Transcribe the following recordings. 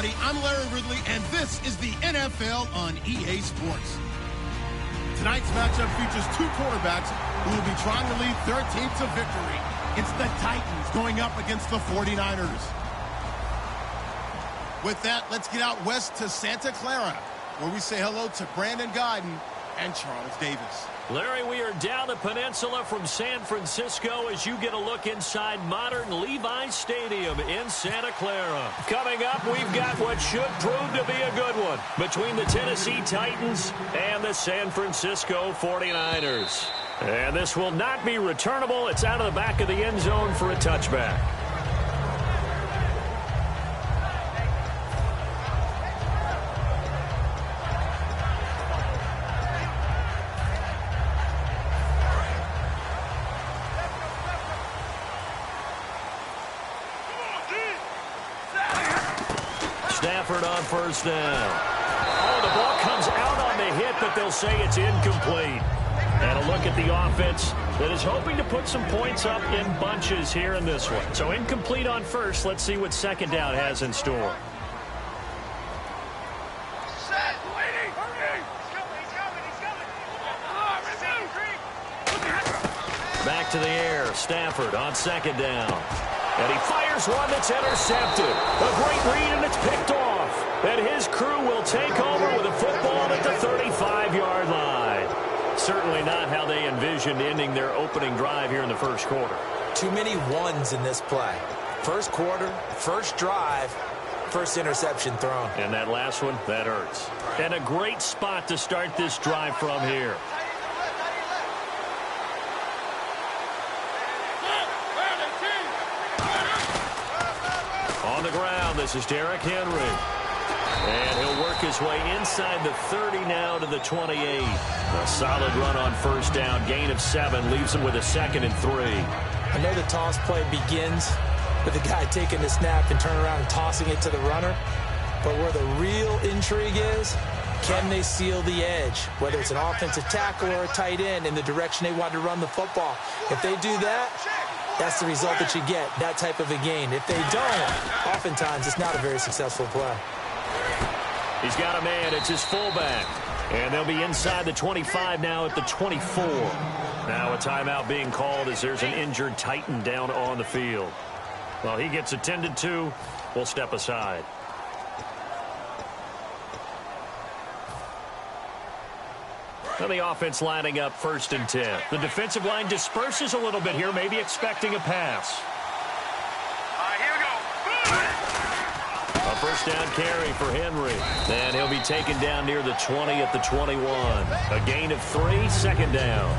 everybody. I'm Larry Ridley, and this is the NFL on EA Sports. Tonight's matchup features two quarterbacks who will be trying to lead their team to victory. It's the Titans going up against the 49ers. With that, let's get out west to Santa Clara, where we say hello to Brandon Guyton and Charles Davis. Larry, we are down the peninsula from San Francisco as you get a look inside modern Levi's Stadium in Santa Clara. Coming up, we've got what should prove to be a good one between the Tennessee Titans and the San Francisco 49ers. And this will not be returnable. It's out of the back of the end zone for a touchback. Stafford on first down. Oh, the ball comes out on the hit, but they'll say it's incomplete. And a look at the offense that is hoping to put some points up in bunches here in this one. So incomplete on first. Let's see what second down has in store. Back to the air. Stafford on second down. And he fires one that's intercepted. A great read, and it's picked off. And his crew will take over with a football at the 35-yard line. Certainly not how they envisioned ending their opening drive here in the first quarter. Too many ones in this play. First quarter, first drive, first interception thrown. And that last one, that hurts. And a great spot to start this drive from here. On the ground, this is Derrick Henry. And he'll work his way inside the 30 now to the 28. A solid run on first down. Gain of 7 leaves him with a 2nd and 3. I know the toss play begins with the guy taking the snap and turning around and tossing it to the runner. But where the real intrigue is, can they seal the edge? Whether it's an offensive tackle or a tight end in the direction they want to run the football. If they do that, that's the result that you get, that type of a gain. If they don't, oftentimes it's not a very successful play. He's got a man. It's his fullback. And they'll be inside the 25 now at the 24. Now a timeout being called as there's an injured Titan down on the field. Well, he gets attended to. We'll step aside. Now the offense lining up 1st and 10. The defensive line disperses a little bit here, maybe expecting a pass. Here we go. A first down carry for Henry. And he'll be taken down near the 20 at the 21. A gain of 3, 2nd down.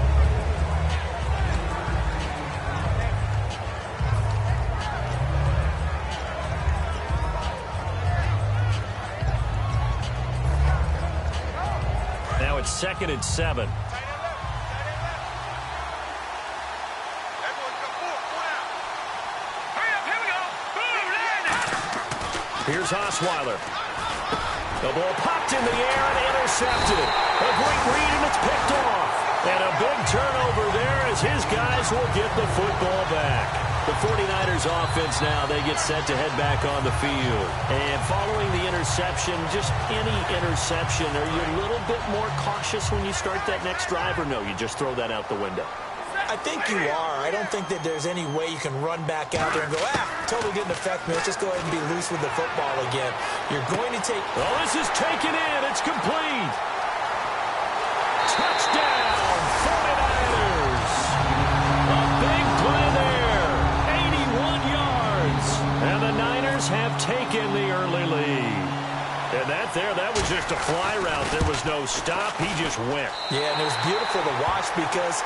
Now it's 2nd and 7. Here's Osweiler. The ball popped in the air and intercepted. A great read, and it's picked off. And a big turnover there as his guys will get the football back. The 49ers offense now, they get set to head back on the field. And following the interception, just any interception, are you a little bit more cautious when you start that next drive, or no, you just throw that out the window? I think you are. I don't think that there's any way you can run back out there and go, totally didn't affect me. Let's just go ahead and be loose with the football again. You're going to take... Oh, this is taken in. It's complete. Touchdown, 49ers. A big play there. 81 yards. And the Niners have taken the early lead. And that was just a fly route. There was no stop. He just went. Yeah, and it was beautiful to watch because...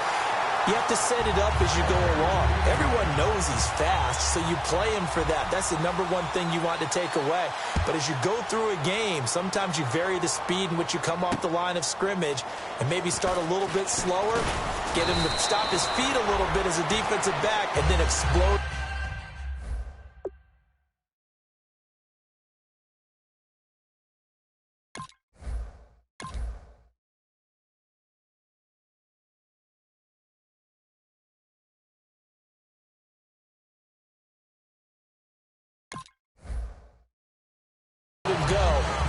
you have to set it up as you go along. Everyone knows he's fast, so you play him for that. That's the number one thing you want to take away. But as you go through a game, sometimes you vary the speed in which you come off the line of scrimmage and maybe start a little bit slower, get him to stop his feet a little bit as a defensive back, and then explode.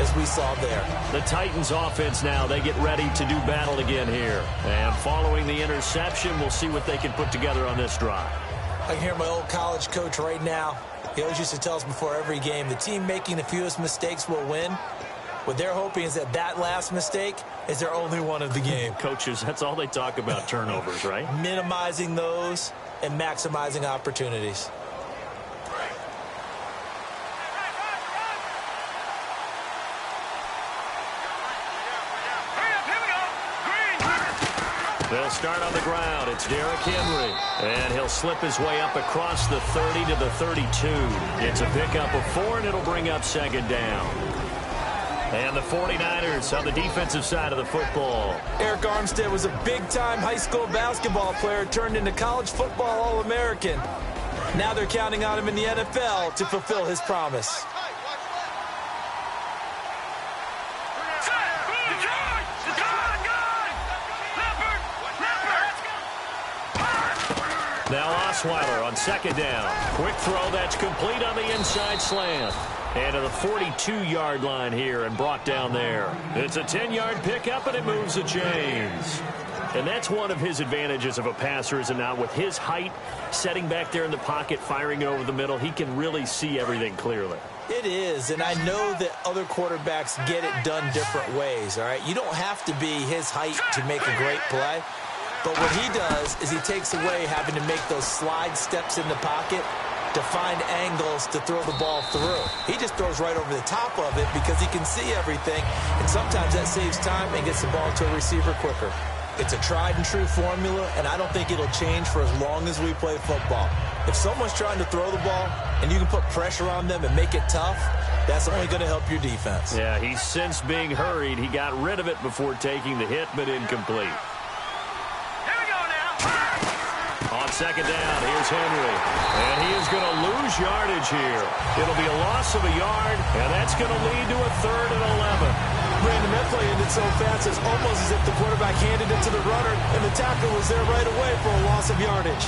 as we saw there. The Titans offense now, they get ready to do battle again here. And following the interception, we'll see what they can put together on this drive. I can hear my old college coach right now. He always used to tell us before every game, the team making the fewest mistakes will win. What they're hoping is that last mistake is their only one of the game. Coaches, that's all they talk about, turnovers, right? Minimizing those and maximizing opportunities. They'll start on the ground. It's Derrick Henry. And he'll slip his way up across the 30 to the 32. It's a pickup of 4, and it'll bring up second down. And the 49ers on the defensive side of the football. Eric Armstead was a big-time high school basketball player turned into college football All-American. Now they're counting on him in the NFL to fulfill his promise. Now Osweiler on second down. Quick throw that's complete on the inside slant. And to the 42-yard line here and brought down there. It's a 10-yard pickup, and it moves the chains. And that's one of his advantages of a passer, is it not? With his height, setting back there in the pocket, firing it over the middle, he can really see everything clearly. It is, and I know that other quarterbacks get it done different ways, all right? You don't have to be his height to make a great play. But what he does is he takes away having to make those slide steps in the pocket to find angles to throw the ball through. He just throws right over the top of it because he can see everything, and sometimes that saves time and gets the ball to a receiver quicker. It's a tried-and-true formula, and I don't think it'll change for as long as we play football. If someone's trying to throw the ball and you can put pressure on them and make it tough, that's only going to help your defense. Yeah, he's since being hurried. He got rid of it before taking the hit, but incomplete. On second down, here's Henry. And he is going to lose yardage here. It'll be a loss of a yard, and that's going to lead to a 3rd and 11. Brandon, that play ended so fast, it's almost as if the quarterback handed it to the runner, and the tackle was there right away for a loss of yardage.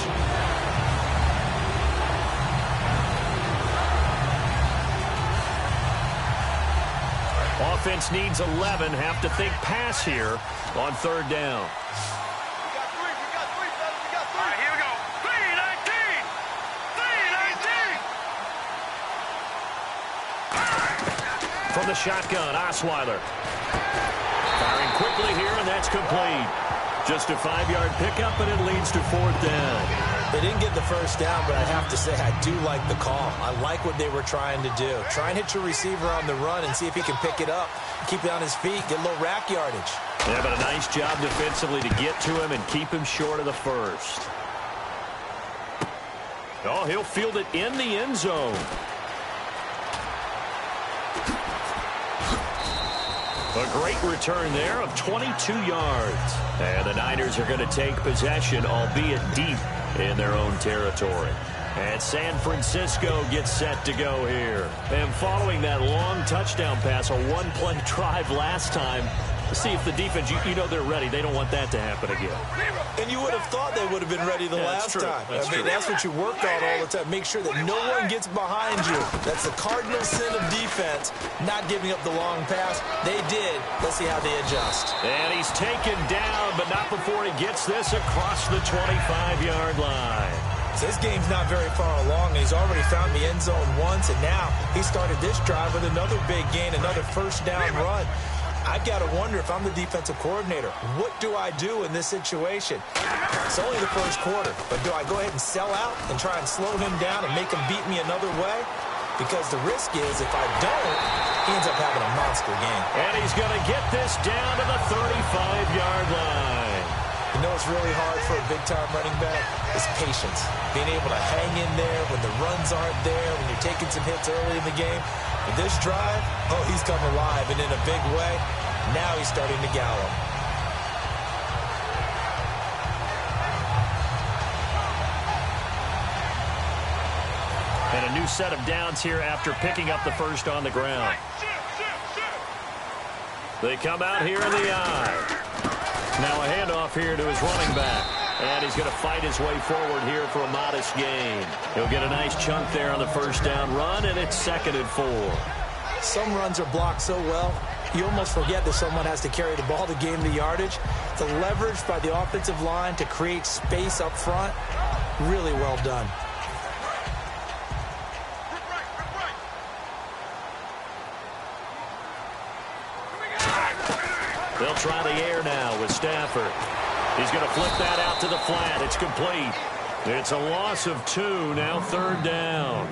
Offense needs 11. Have to think pass here on 3rd down. From the shotgun, Osweiler. Firing quickly here, and that's complete. Just a 5-yard pickup, and it leads to 4th down. They didn't get the first down, but I have to say I do like the call. I like what they were trying to do. Try and hit your receiver on the run and see if he can pick it up. Keep it on his feet, get a little rack yardage. Yeah, but a nice job defensively to get to him and keep him short of the first. Oh, he'll field it in the end zone. A great return there of 22 yards. And the Niners are going to take possession, albeit deep in their own territory. And San Francisco gets set to go here. And following that long touchdown pass, a one-play drive last time, see if the defense, you know they're ready. They don't want that to happen again. And you would have thought they would have been ready the last time. That's what you work on all the time. Make sure that no one gets behind you. That's the cardinal sin of defense, not giving up the long pass. They did. Let's see how they adjust. And he's taken down, but not before he gets this across the 25-yard line. So this game's not very far along. He's already found the end zone once, and now he started this drive with another big gain, another first down run. I've got to wonder if I'm the defensive coordinator. What do I do in this situation? It's only the first quarter, but do I go ahead and sell out and try and slow him down and make him beat me another way? Because the risk is if I don't, he ends up having a monster game. And he's going to get this down to the 35-yard line. You know what's really hard for a big-time running back? Is patience. Being able to hang in there when the runs aren't there, when you're taking some hits early in the game. With this drive, oh, he's come alive and in a big way. Now he's starting to gallop. And a new set of downs here after picking up the first on the ground. They come out here in the eye. Now a handoff here to his running back. And he's going to fight his way forward here for a modest gain. He'll get a nice chunk there on the first down run, and it's 2nd and 4. Some runs are blocked so well, you almost forget that someone has to carry the ball to gain the yardage. The leverage by the offensive line to create space up front, really well done. They'll try the air now with Stafford. He's going to flip that out to the flat. It's complete. It's a loss of 2, now 3rd down.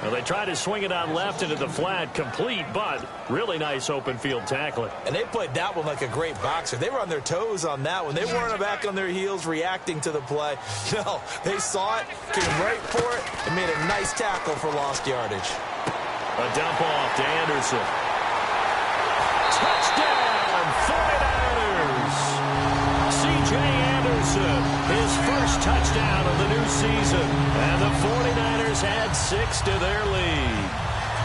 Well, they try to swing it on left into the flat, complete, but really nice open field tackling. And they played that one like a great boxer. They were on their toes on that one. They weren't back on their heels reacting to the play. No, they saw it, came right for it, and made a nice tackle for lost yardage. A dump off to Anderson. Touchdown, 49ers! C.J. Anderson, his first touchdown of the new season. And the 49ers add 6 to their lead.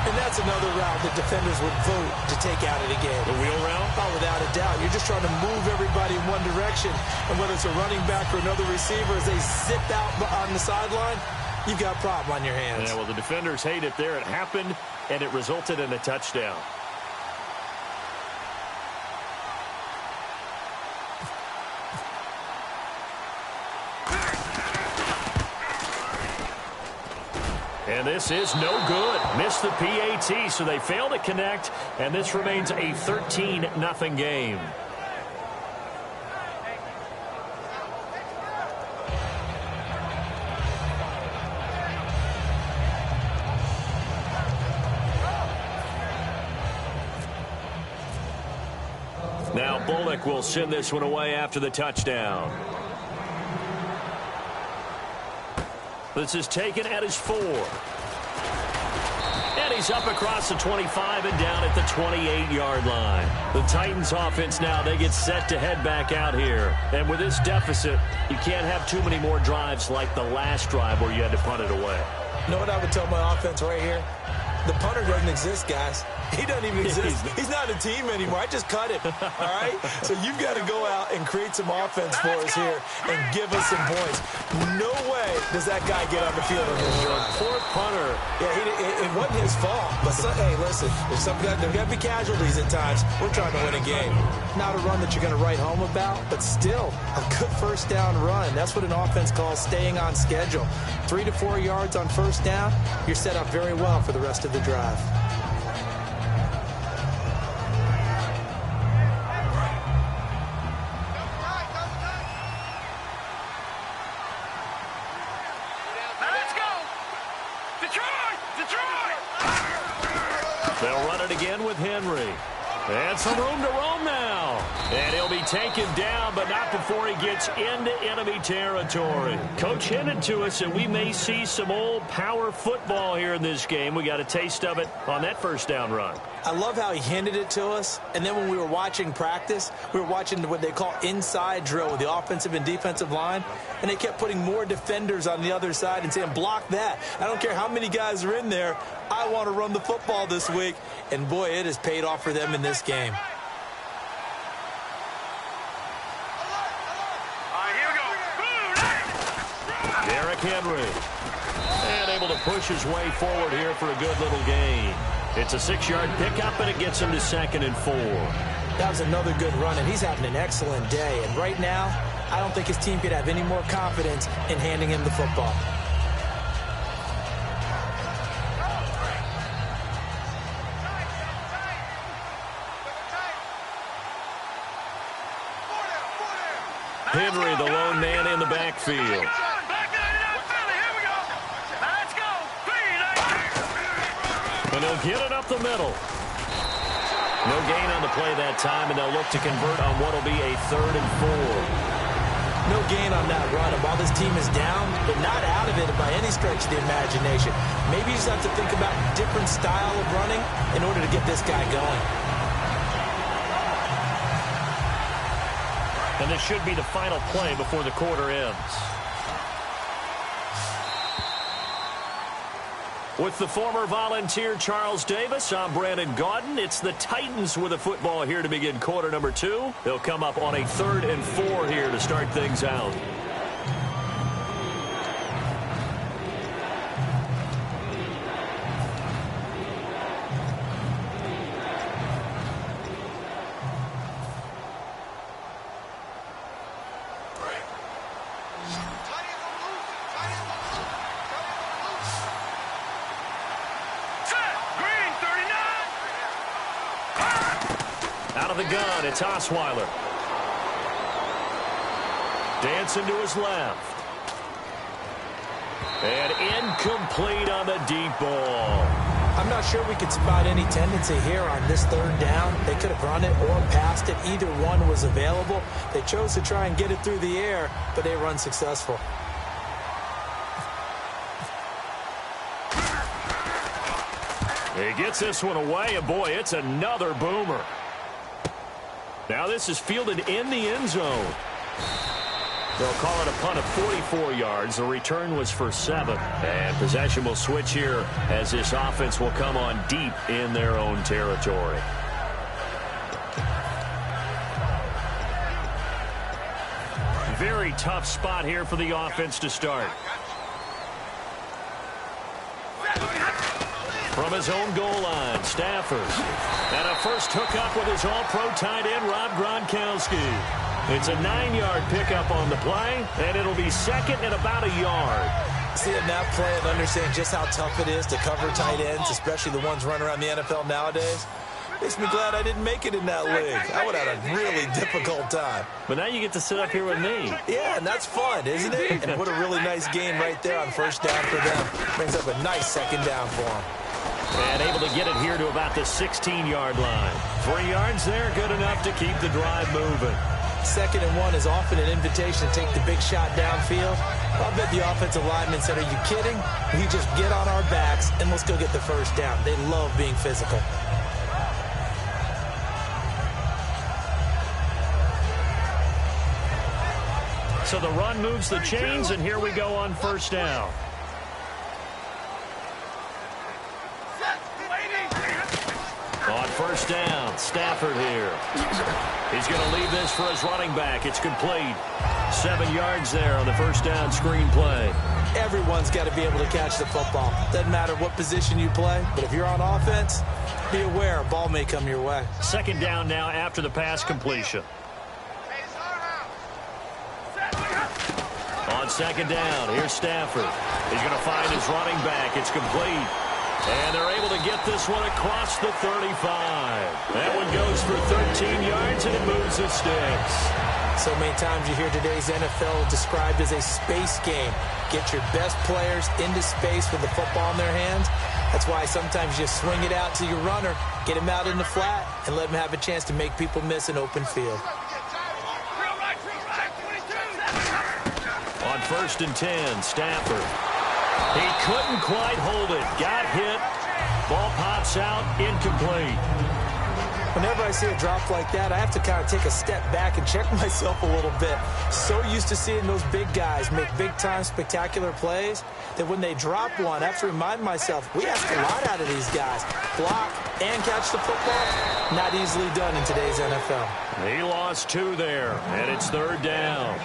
And that's another route that defenders would vote to take out of the game. The wheel route? Oh, without a doubt. You're just trying to move everybody in one direction. And whether it's a running back or another receiver, as they zip out on the sideline, you've got a problem on your hands. Yeah, well, the defenders hate it there. It happened, and it resulted in a touchdown. And this is no good. Missed the PAT, so they fail to connect, and this remains a 13-0 game. Now Bullock will send this one away after the touchdown. This is taken at his 4. And he's up across the 25 and down at the 28-yard line. The Titans offense now, they get set to head back out here. And with this deficit, you can't have too many more drives like the last drive where you had to punt it away. You know what I would tell my offense right here? The punter doesn't exist, guys. He doesn't even exist. He's not a team anymore. I just cut him, all right? So you've got to go out and create some offense for us here and give us some points. No way does that guy get on the field on this drive. Poor punter. Yeah, it wasn't his fault. But, hey, listen, there's got to be casualties at times. We're trying to win a game. Not a run that you're going to write home about, but still a good first down run. That's what an offense calls staying on schedule. 3 to 4 yards on first down, you're set up very well for the rest of the drive. They'll run it again with Henry. And some room to roam now. And he'll be taken down, but not before he gets into enemy territory. Coach hinted to us that we may see some old power football here in this game. We got a taste of it on that first down run. I love how he handed it to us, and then when we were watching practice, we were watching what they call inside drill with the offensive and defensive line, and they kept putting more defenders on the other side and saying, block that. I don't care how many guys are in there. I want to run the football this week, and boy, it has paid off for them in this game. Here we go. Derrick Henry. And able to push his way forward here for a good little gain. It's a 6-yard pickup, and it gets him to 2nd and 4. That was another good run, and he's having an excellent day. And right now, I don't think his team could have any more confidence in handing him the football. Henry, the lone man in the backfield. And he'll get it up the middle. No gain on the play that time, and they'll look to convert on what will be a 3rd and 4. No gain on that run. And while this team is down, they're not out of it by any stretch of the imagination. Maybe you just have to think about a different style of running in order to get this guy going. And this should be the final play before the quarter ends. With the former Volunteer Charles Davis, I'm Brandon Gaudin. It's the Titans with a football here to begin quarter number 2. They'll come up on a 3rd and 4 here to start things out. of the gun. It's Osweiler. Dancing to his left. And incomplete on the deep ball. I'm not sure we could spot any tendency here on this third down. They could have run it or passed it. Either one was available. They chose to try and get it through the air, but they were unsuccessful. He gets this one away, and boy, it's another boomer. Now this is fielded in the end zone. They'll call it a punt of 44 yards. The return was for 7. And possession will switch here as this offense will come on deep in their own territory. Very tough spot here for the offense to start. From his own goal line, Stafford. And a first hookup with his all-pro tight end, Rob Gronkowski. It's a 9-yard pickup on the play, and it'll be second and about a yard. Seeing that play and understand just how tough it is to cover tight ends, especially the ones running around the NFL nowadays, makes me glad I didn't make it in that league. I would have had a really difficult time. But now you get to sit up here with me. Yeah, and that's fun, isn't it? And what a really nice game right there on first down for them. Brings up a nice second down for them. And able to get it here to about the 16-yard line. 3 yards there, good enough to keep the drive moving. 2nd and 1 is often an invitation to take the big shot downfield. I'll bet the offensive linemen said, are you kidding? We just get on our backs and let's go get the first down. They love being physical. So the run moves the chains, and here we go on first down. On first down, Stafford here. He's going to leave this for his running back. It's complete. 7 yards there on the first down screen play. Everyone's got to be able to catch the football. Doesn't matter what position you play, but if you're on offense, be aware a ball may come your way. 2nd down now after the pass completion. On 2nd down, here's Stafford. He's going to find his running back. It's complete. And they're able to get this one across the 35. That one goes for 13 yards, and it moves the sticks. So many times you hear today's NFL described as a space game. Get your best players into space with the football in their hands. That's why sometimes you swing it out to your runner, get him out in the flat, and let him have a chance to make people miss an open field. On 1st and 10, Stafford. He couldn't quite hold it. Got hit. Ball pops out. Incomplete. Whenever I see a drop like that, I have to kind of take a step back and check myself a little bit. So used to seeing those big guys make big-time spectacular plays that when they drop one, I have to remind myself, we ask a lot out of these guys. Block and catch the football, not easily done in today's NFL. He lost 2 there, and it's 3rd down.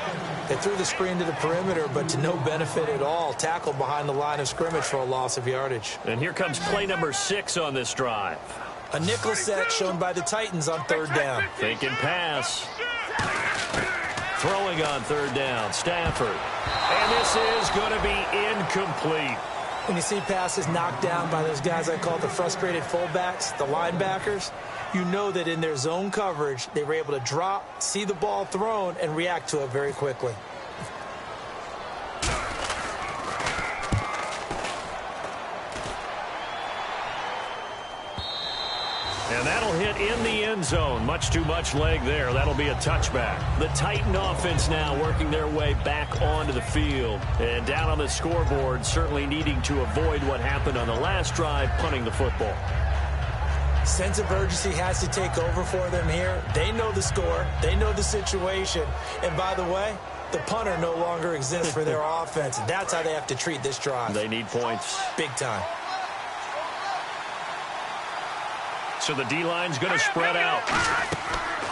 They threw the screen to the perimeter, but to no benefit at all. Tackled behind the line of scrimmage for a loss of yardage. And here comes play number 6 on this drive. A nickel set shown by the Titans on 3rd down. Thinking pass. Throwing on 3rd down, Stafford. And this is going to be incomplete. When you see passes knocked down by those guys I call the frustrated fullbacks, the linebackers, you know that in their zone coverage, they were able to drop, see the ball thrown, and react to it very quickly. And that'll hit in the end zone. Much too much leg there. That'll be a touchback. The Titan offense now working their way back onto the field. And down on the scoreboard, certainly needing to avoid what happened on the last drive, punting the football. Sense of urgency has to take over for them here. They know the score. They know the situation. And by the way, the punter no longer exists for their offense. That's how they have to treat this drive. They need points. Big time. So the D-line's going to spread out.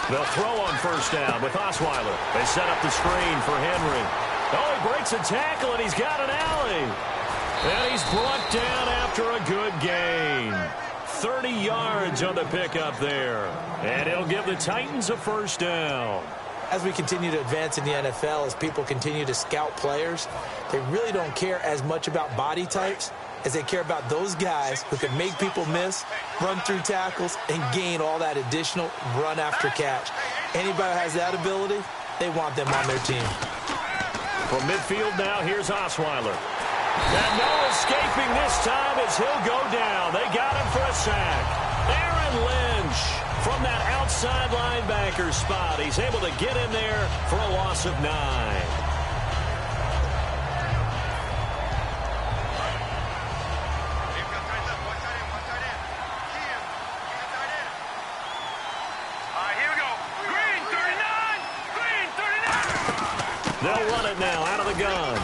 They'll throw on first down with Osweiler. They set up the screen for Henry. Oh, he breaks a tackle, and he's got an alley. And he's brought down after a good gain. 30 yards on the pickup there. And it'll give the Titans a first down. As we continue to advance in the NFL, as people continue to scout players, they really don't care as much about body types. as they care about those guys who can make people miss, run through tackles, and gain all that additional run after catch. Anybody who has that ability, they want them on their team. From midfield now, here's Osweiler. And no escaping this time as he'll go down. They got him for a sack. Aaron Lynch from that outside linebacker spot. He's able to get in there for a loss of 9. They'll run it now out of the gun.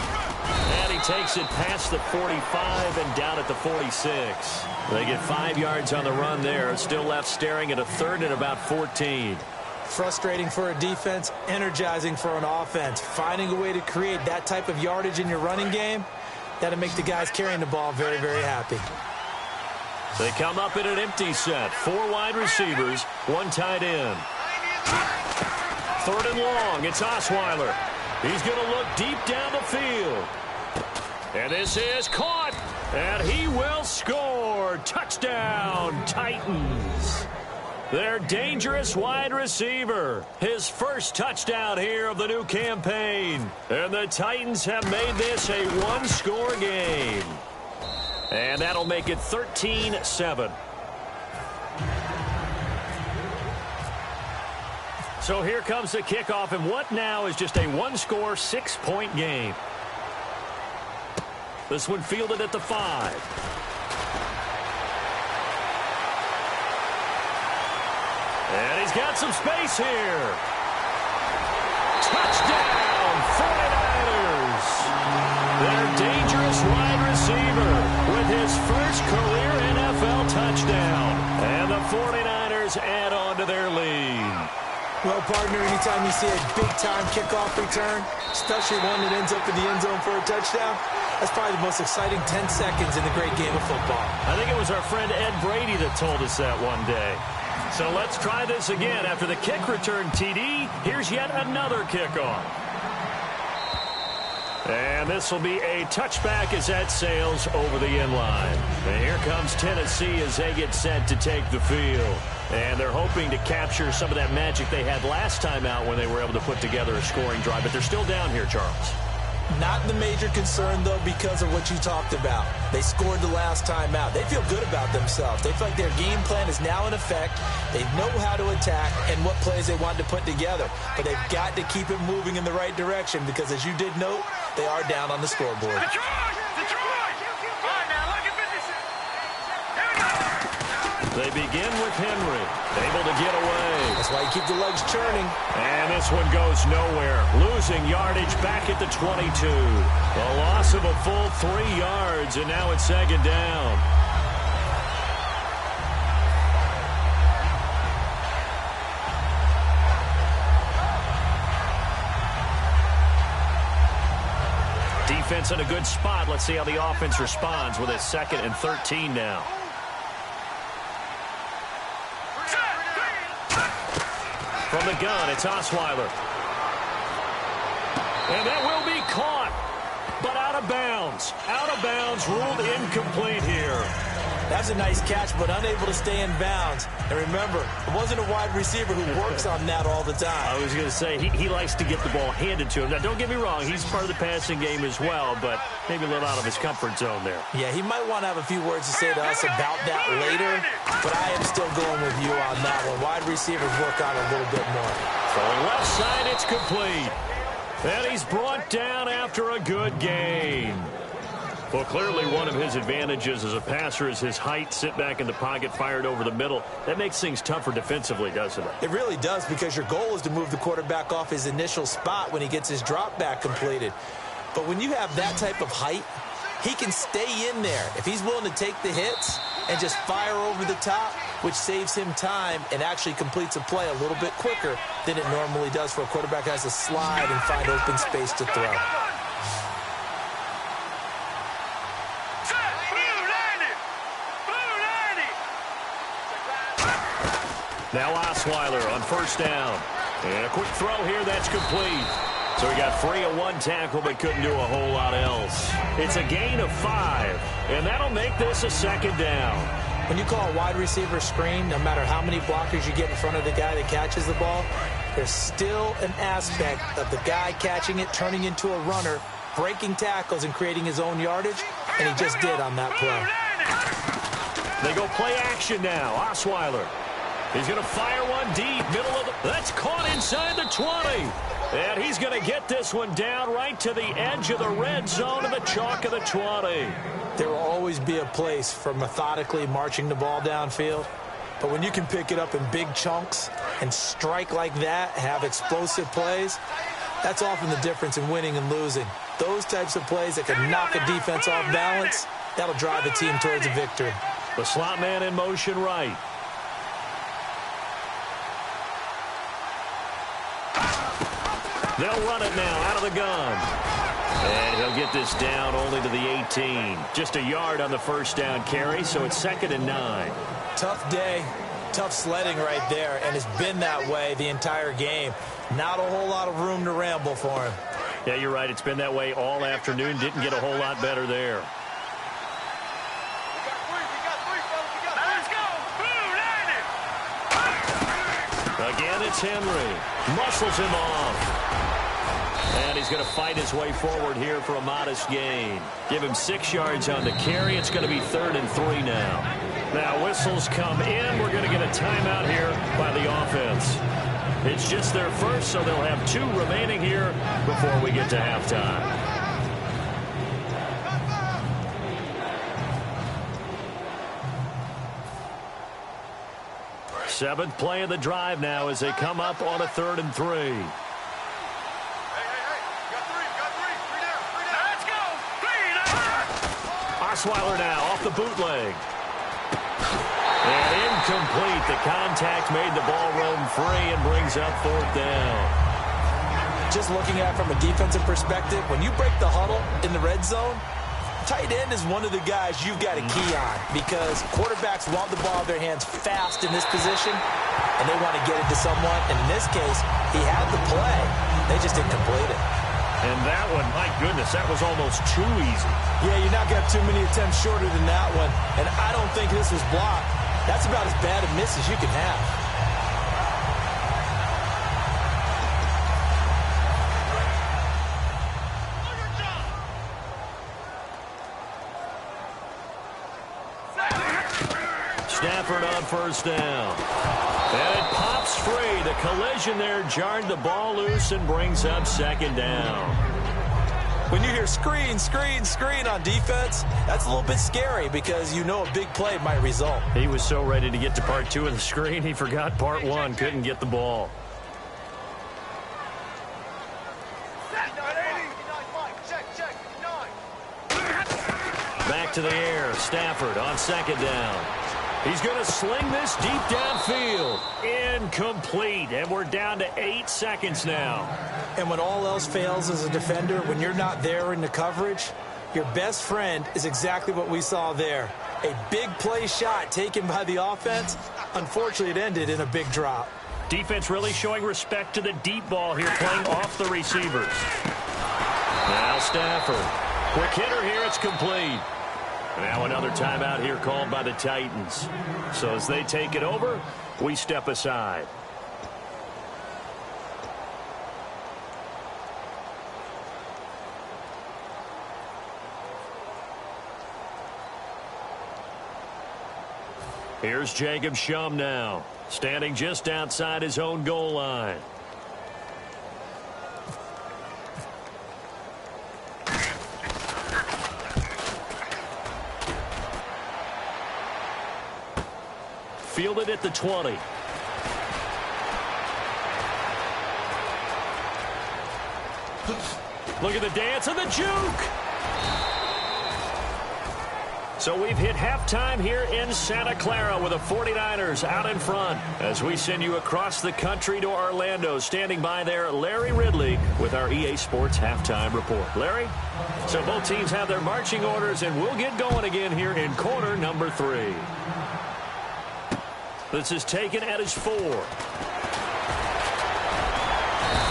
And he takes it past the 45 and down at the 46. They get 5 yards on the run there. Still left staring at a 3rd and about 14. Frustrating for a defense, energizing for an offense. Finding a way to create that type of yardage in your running game, that'll make the guys carrying the ball very, very happy. They come up in an empty set. 4 wide receivers, 1 tight end. 3rd and long. It's Osweiler. He's going to look deep down the field. And this is caught. And he will score. Touchdown, Titans. Their dangerous wide receiver. His first touchdown here of the new campaign. And the Titans have made this a 1-score game. And that'll make it 13-7. So here comes the kickoff, and what now is just a 1-score, 6-point game. This one fielded at the 5. And he's got some space here. Touchdown, 49ers. Their dangerous wide receiver with his first career NFL touchdown. And the 49ers add on to their lead. Well, partner, anytime you see a big-time kickoff return, especially one that ends up in the end zone for a touchdown, that's probably the most exciting 10 seconds in the great game of football. I think it was our friend Ed Brady that told us that one day. So let's try this again. After the kick return TD, here's yet another kickoff. And this will be a touchback as that sails over the end line. And here comes Tennessee as they get set to take the field. And they're hoping to capture some of that magic they had last time out when they were able to put together a scoring drive. But they're still down here, Charles. Not the major concern, though, because of what you talked about. They scored the last time out. They feel good about themselves. They feel like their game plan is now in effect. They know how to attack and what plays they want to put together. But they've got to keep it moving in the right direction because, as you did note, they are down on the scoreboard. They begin with Henry, able to get away. That's why you keep the legs churning. And this one goes nowhere. Losing yardage back at the 22. A loss of a full 3 yards, and now it's 2nd down. Defense in a good spot. Let's see how the offense responds with a 2nd and 13 now. From the gun, it's Osweiler. And that will be caught, but out of bounds. Out of bounds, ruled incomplete here. That's a nice catch, but unable to stay in bounds. And remember, it wasn't a wide receiver who works on that all the time. I was going to say, he likes to get the ball handed to him. Now, don't get me wrong, he's part of the passing game as well, but maybe a little out of his comfort zone there. Yeah, he might want to have a few words to say to us about that later, but I am still going with you on that one. Wide receivers work on a little bit more. Throwing left side, it's complete. And he's brought down after a good game. Well, clearly one of his advantages as a passer is his height, sit back in the pocket, fired over the middle. That makes things tougher defensively, doesn't it? It really does, because your goal is to move the quarterback off his initial spot when he gets his drop back completed. But when you have that type of height, he can stay in there. If he's willing to take the hits and just fire over the top, which saves him time and actually completes a play a little bit quicker than it normally does for a quarterback who has to slide and find open space to throw. Now Osweiler on 1st down. And a quick throw here, that's complete. So he got free of one tackle but couldn't do a whole lot else. It's a gain of 5, and that'll make this a 2nd down. When you call a wide receiver screen, no matter how many blockers you get in front of the guy that catches the ball, there's still an aspect of the guy catching it, turning into a runner, breaking tackles and creating his own yardage, and he just did on that play. They go play action now. Osweiler. He's going to fire one deep, middle of the... That's caught inside the 20. And he's going to get this one down right to the edge of the red zone of the chalk of the 20. There will always be a place for methodically marching the ball downfield. But when you can pick it up in big chunks and strike like that, have explosive plays, that's often the difference in winning and losing. Those types of plays that can knock a defense off balance, that'll drive a team towards a victory. The slot man in motion right. They'll run it now out of the gun. And he'll get this down only to the 18. Just a yard on the first down carry, so it's 2nd and 9. Tough day, tough sledding right there, and it's been that way the entire game. Not a whole lot of room to ramble for him. Yeah, you're right. It's been that way all afternoon. Didn't get a whole lot better there. Let's go. Again, it's Henry. Muscles him off. And he's going to fight his way forward here for a modest gain. Give him 6 yards on the carry. It's going to be 3rd and 3 now. Now whistles come in. We're going to get a timeout here by the offense. It's just their first, so they'll have 2 remaining here before we get to halftime. Seventh play of the drive now as they come up on a 3rd and 3. Osweiler now off the bootleg. And incomplete. The contact made the ball roam free and brings up 4th down. Just looking at it from a defensive perspective, when you break the huddle in the red zone, tight end is one of the guys you've got to key on because quarterbacks want the ball in their hands fast in this position, and they want to get it to someone. And in this case, he had the play. They just didn't complete it. And that one, my goodness, that was almost too easy. Yeah, you're not going to have too many attempts shorter than that one. And I don't think this was blocked. That's about as bad a miss as you can have. Stafford on 1st down. And it pops free. The collision there jarred the ball loose and brings up 2nd down. When you hear screen, screen, screen on defense, that's a little bit scary because you know a big play might result. He was so ready to get to part 2 of the screen, he forgot part 1, couldn't get the ball. Back to the air, Stafford on 2nd down. He's going to sling this deep downfield. Incomplete, and we're down to 8 seconds now. And when all else fails as a defender, when you're not there in the coverage, your best friend is exactly what we saw there. A big play shot taken by the offense. Unfortunately, it ended in a big drop. Defense really showing respect to the deep ball here, playing off the receivers. Now Stafford. Quick hitter here, it's complete. Now another timeout here called by the Titans. So as they take it over, we step aside. Here's Jacob Shum now, standing just outside his own goal line. Fielded at the 20. Look at the dance and the juke. So we've hit halftime here in Santa Clara with the 49ers out in front. As we send you across the country to Orlando, standing by there, Larry Ridley with our EA Sports Halftime Report. Larry? So both teams have their marching orders, and we'll get going again here in quarter number 3. This is taken at his 4.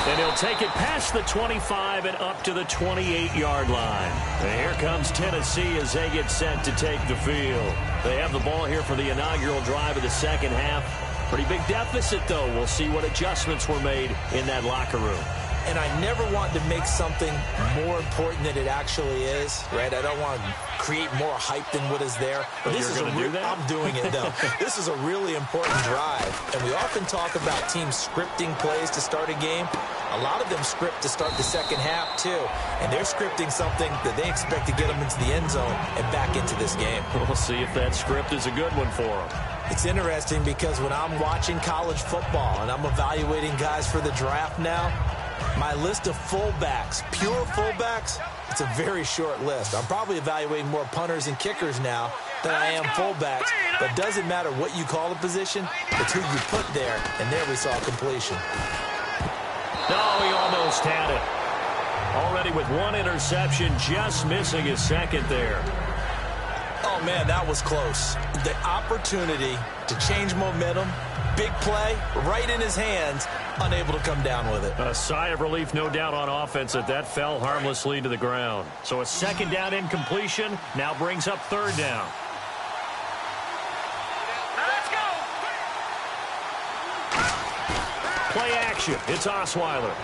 And he'll take it past the 25 and up to the 28-yard line. And here comes Tennessee as they get set to take the field. They have the ball here for the inaugural drive of the second half. Pretty big deficit, though. We'll see what adjustments were made in that locker room. And I never want to make something more important than it actually is, right? I don't want to create more hype than what is there. But this is I'm doing it, though. This is a really important drive. And we often talk about teams scripting plays to start a game. A lot of them script to start the second half, too. And they're scripting something that they expect to get them into the end zone and back into this game. We'll see if that script is a good one for them. It's interesting because when I'm watching college football and I'm evaluating guys for the draft now, my list of fullbacks, pure fullbacks, it's a very short list. I'm probably evaluating more punters and kickers now than I am fullbacks. But it doesn't matter what you call the position, it's who you put there. And there we saw completion. No, he almost had it. Already with one interception, just missing his second there. Oh, man, that was close. The opportunity to change momentum, big play, right in his hands, unable to come down with it. A sigh of relief, no doubt, on offense that fell harmlessly to the ground. So a second down incompletion now brings up third down. Let's go. Play action. It's Osweiler.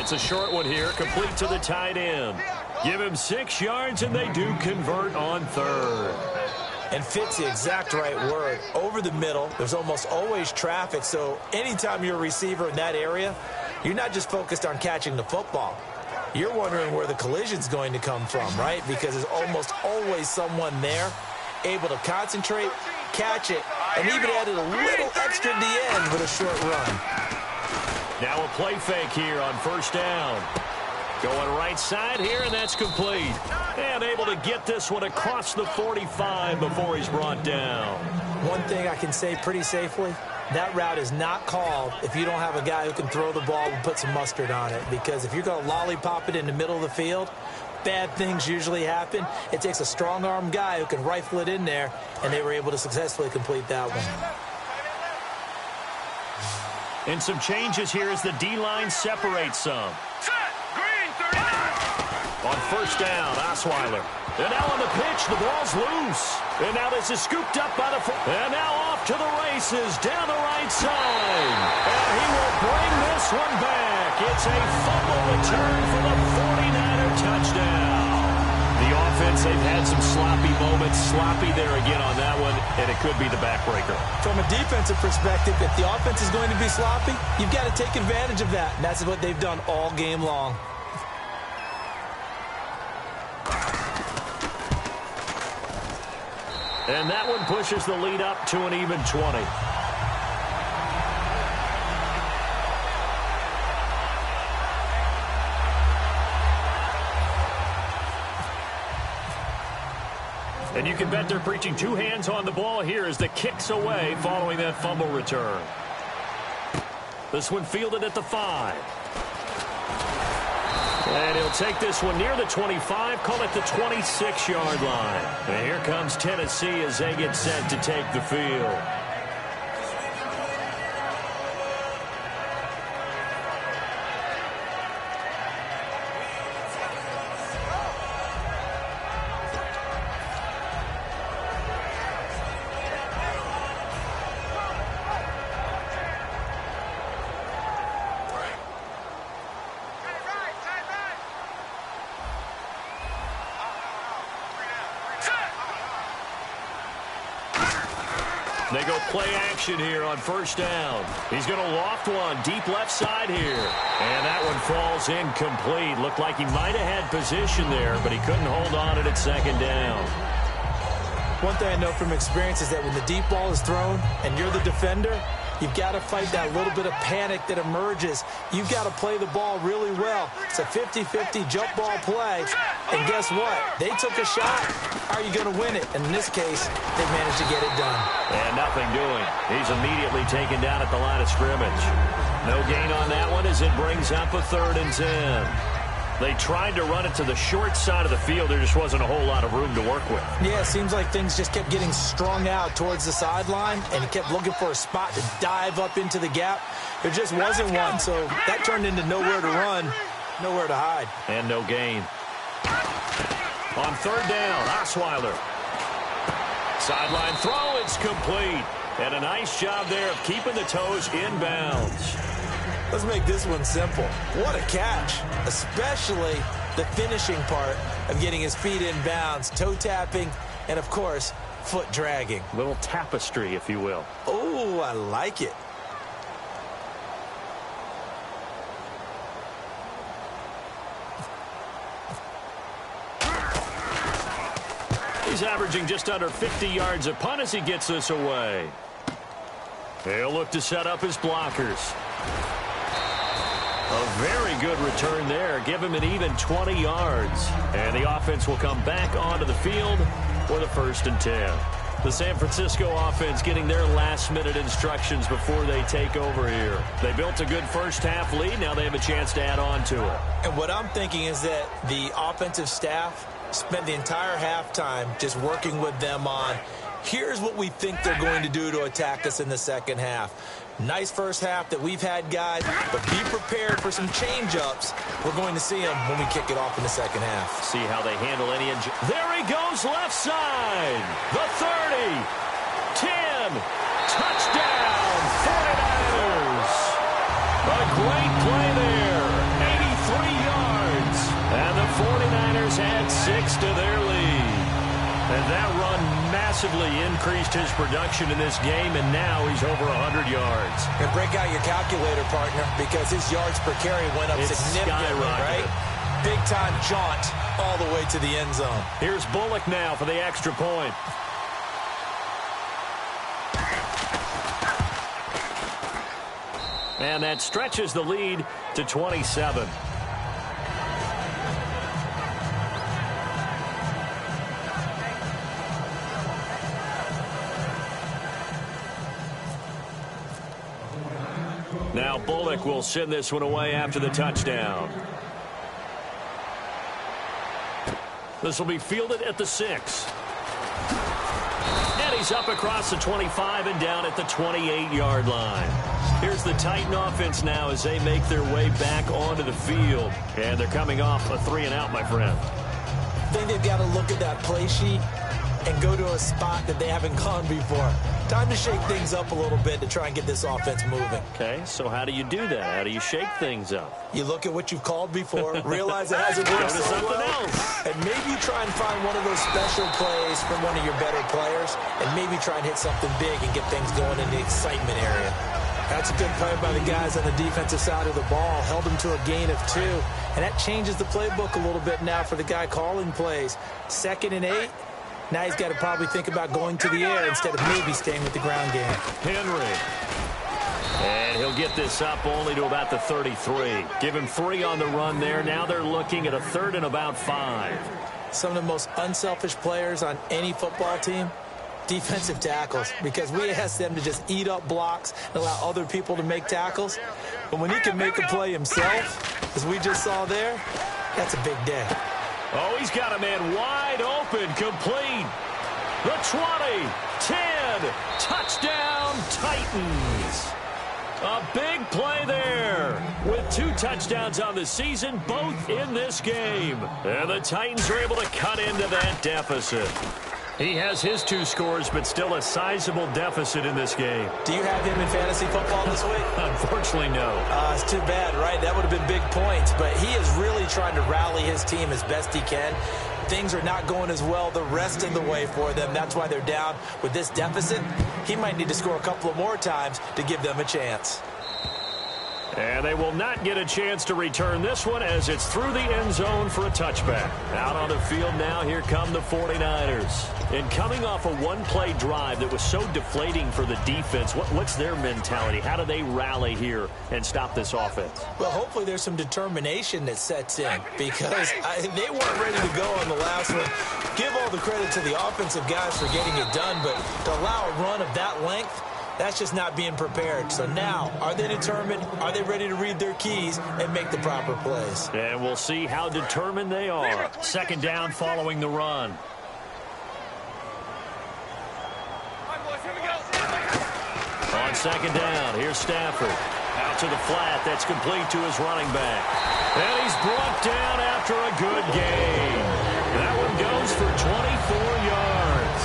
It's a short one here, complete to the tight end. Give him 6 yards, and they do convert on third. And fit's the exact right word. Over the middle, there's almost always traffic, so anytime you're a receiver in that area, you're not just focused on catching the football. You're wondering where the collision's going to come from, right? Because there's almost always someone there able to concentrate, catch it, and even added a little extra at the end with a short run. Now a play fake here on first down. Going right side here, and that's complete. And able to get this one across the 45 before he's brought down. One thing I can say pretty safely, that route is not called if you don't have a guy who can throw the ball and put some mustard on it. Because if you're going to lollipop it in the middle of the field, bad things usually happen. It takes a strong-arm guy who can rifle it in there, and they were able to successfully complete that one. And some changes here as the D-line separates some. On first down, Osweiler. And now on the pitch, the ball's loose. And now this is scooped up by the... And now off to the races down the right side. And he will bring this one back. It's a fumble return for the 49er touchdown. The offense, they've had some sloppy moments. Sloppy there again on that one, and it could be the backbreaker. From a defensive perspective, if the offense is going to be sloppy, you've got to take advantage of that. And that's what they've done all game long. And that one pushes the lead up to an even 20. And you can bet they're preaching two hands on the ball here as the kick's away following that fumble return. This one fielded at the 5. And he'll take this one near the 25, call it the 26-yard line. And here comes Tennessee as they get set to take the field. They go play action here on first down. He's going to loft one deep left side here. And that one falls incomplete. Looked like he might have had position there, but he couldn't hold on at second down. One thing I know from experience is that when the deep ball is thrown and you're the defender, you've got to fight that little bit of panic that emerges. You've got to play the ball really well. It's a 50-50 jump ball play. And guess what? They took a shot. How are you going to win it? And in this case, they managed to get it done. And nothing doing. He's immediately taken down at the line of scrimmage. No gain on that one as it brings up a 3rd and 10. They tried to run it to the short side of the field. There just wasn't a whole lot of room to work with. Yeah, it seems like things just kept getting strung out towards the sideline, and he kept looking for a spot to dive up into the gap. There just wasn't one, so that turned into nowhere to run, nowhere to hide. And no gain. On third down, Osweiler. Sideline throw, it's complete. And a nice job there of keeping the toes in bounds. Let's make this one simple. What a catch, especially the finishing part of getting his feet in bounds, toe tapping, and, of course, foot dragging. Little tapestry, if you will. Oh, I like it. He's averaging just under 50 yards a punt as he gets this away. He'll look to set up his blockers. A very good return there. Give him an even 20 yards. And the offense will come back onto the field for the 1st and 10. The San Francisco offense getting their last-minute instructions before they take over here. They built a good first-half lead. Now they have a chance to add on to it. And what I'm thinking is that the offensive staff spent the entire halftime just working with them on, here's what we think they're going to do to attack us in the second half. Nice first half that we've had, guys, but be prepared for some change-ups. We're going to see them when we kick it off in the second half. See how they handle any There he goes, left side. The 30. 10. Touchdown, 49ers. A great play there. 83 yards. And the 49ers add 6 to their lead. And that run massively increased his production in this game, and now he's over 100 yards. And break out your calculator, partner, because his yards per carry went up significantly, right? Big-time jaunt all the way to the end zone. Here's Bullock now for the extra point. And that stretches the lead to 27. Now Bullock will send this one away after the touchdown. This will be fielded at the 6. And he's up across the 25 and down at the 28-yard line. Here's the Titan offense now as they make their way back onto the field. And they're coming off a 3-and-out, my friend. I think they've got to look at that play sheet and go to a spot that they haven't gone before. Time to shake things up a little bit to try and get this offense moving. Okay, so how do you do that? How do you shake things up? You look at what you've called before, realize it hasn't worked so well, else. and maybe try and find one of those special plays from one of your better players, and maybe try and hit something big and get things going in the excitement area. That's a good play by the guys on the defensive side of the ball. Held them to a gain of 2, and that changes the playbook a little bit now for the guy calling plays. 2nd and 8. Now he's got to probably think about going to the air instead of maybe staying with the ground game. Henry. And he'll get this up only to about the 33. Give him 3 on the run there. Now they're looking at a 3rd and about 5. Some of the most unselfish players on any football team, defensive tackles, because we ask them to just eat up blocks and allow other people to make tackles. But when he can make a play himself, as we just saw there, that's a big day. Oh, he's got a man wide open, complete. The 20, 10, touchdown Titans. A big play there with 2 touchdowns on the season, both in this game. And the Titans are able to cut into that deficit. He has his 2 scores, but still a sizable deficit in this game. Do you have him in fantasy football this week? Unfortunately, no. It's too bad, right? That would have been big points. But he is really trying to rally his team as best he can. Things are not going as well the rest of the way for them. That's why they're down with this deficit. He might need to score a couple of more times to give them a chance. And they will not get a chance to return this one as it's through the end zone for a touchback. Out on the field now, here come the 49ers. And coming off a one-play drive that was so deflating for the defense, what's their mentality? How do they rally here and stop this offense? Well, hopefully there's some determination that sets in because they weren't ready to go on the last one. Give all the credit to the offensive guys for getting it done, but to allow a run of that length That's just not being prepared. So now, are they determined? Are they ready to read their keys and make the proper plays? And we'll see how determined they are. Second down following the run. On second down, here's Stafford. Out to the flat, that's complete to his running back. And he's brought down after a good gain. That one goes for 24 yards.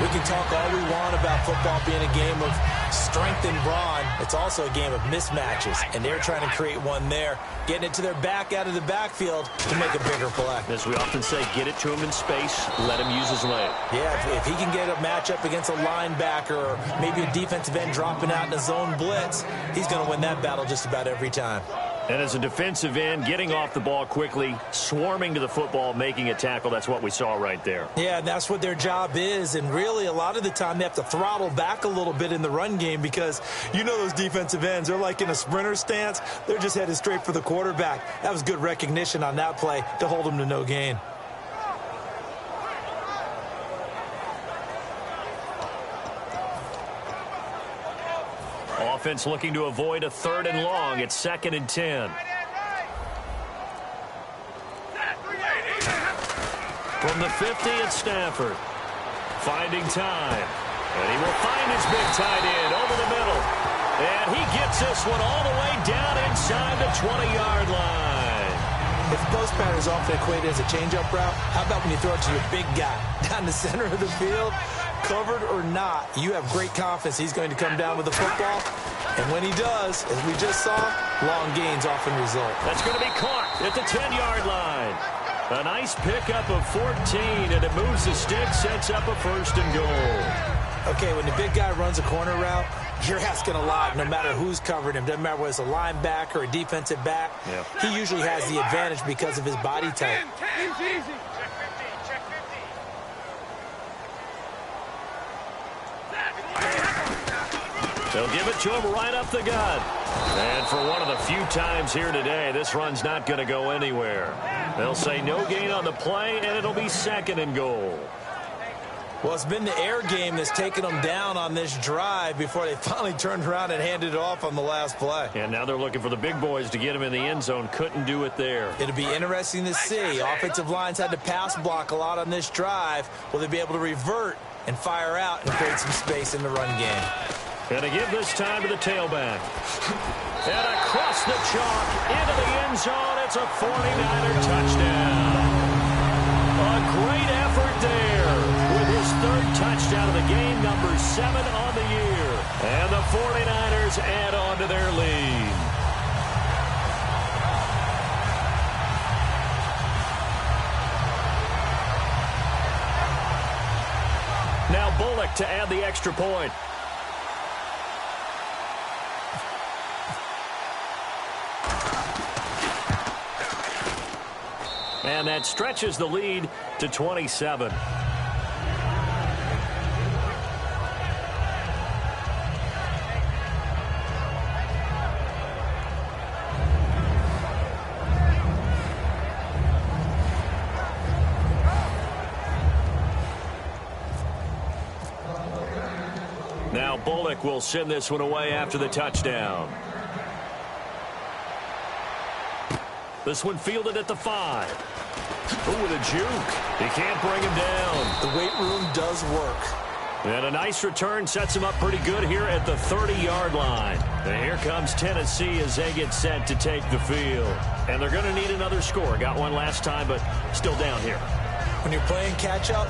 We can talk all we want about football being a game of strength and brawn. It's also a game of mismatches, and they're trying to create one there, getting it to their back out of the backfield to make a bigger play. As we often say, get it to him in space, let him use his leg. Yeah, if he can get a matchup against a linebacker or maybe a defensive end dropping out in a zone blitz, he's going to win that battle just about every time. And as a defensive end, getting off the ball quickly, swarming to the football, making a tackle, that's what we saw right there. Yeah, that's what their job is, and really a lot of the time they have to throttle back a little bit in the run game because you know those defensive ends, they're like in a sprinter stance. They're just headed straight for the quarterback. That was good recognition on that play to hold them to no gain. Offense looking to avoid a 3rd and long. It's 2nd and 10. From the 50, it's Stafford. Finding time. And he will find his big tight end over the middle. And he gets this one all the way down inside the 20-yard line. If post pattern is often equated as a change-up route, how about when you throw it to your big guy down the center of the field? Covered or not, you have great confidence he's going to come down with the football. And when he does, as we just saw, long gains often result. That's going to be caught at the 10-yard line. A nice pickup of 14, and it moves the stick, sets up a 1st and goal. Okay, when the big guy runs a corner route, you're asking a lot no matter who's covering him. Doesn't matter whether it's a linebacker or a defensive back. Yep. He usually has the advantage because of his body type. They'll give it to him right up the gut. And for one of the few times here today, this run's not going to go anywhere. They'll say no gain on the play, and it'll be 2nd and goal. Well, it's been the air game that's taken them down on this drive before they finally turned around and handed it off on the last play. And now they're looking for the big boys to get him in the end zone. Couldn't do it there. It'll be interesting to see. Offensive lines had to pass block a lot on this drive. Will they be able to revert and fire out and create some space in the run game? And to give this time to the tailback. And across the chalk into the end zone. It's a 49er touchdown. A great effort there with his 3rd touchdown of the game, number 7 on the year. And the 49ers add on to their lead. Now Bullock to add the extra point. And that stretches the lead to 27. Now Bullock will send this one away after the touchdown. This one fielded at the 5. Oh, with a juke. He can't bring him down. The weight room does work. And a nice return sets him up pretty good here at the 30-yard line. And here comes Tennessee as they get set to take the field. And they're going to need another score. Got one last time, but still down here. When you're playing catch-up,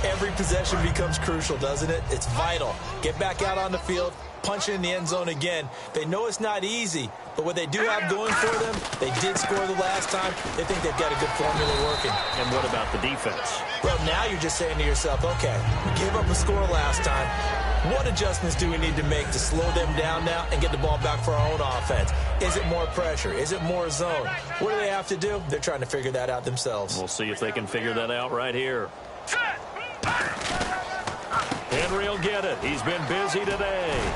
every possession becomes crucial, doesn't it? It's vital. Get back out on the field, punch it in the end zone again. They know it's not easy, but what they do have going for them, they did score the last time. They think they've got a good formula working. And what about the defense? Well, now you're just saying to yourself, okay, we gave up a score last time. What adjustments do we need to make to slow them down now and get the ball back for our own offense? Is it more pressure? Is it more zone? What do they have to do? They're trying to figure that out themselves. We'll see if they can figure that out right here. Henry will get it. He's been busy today.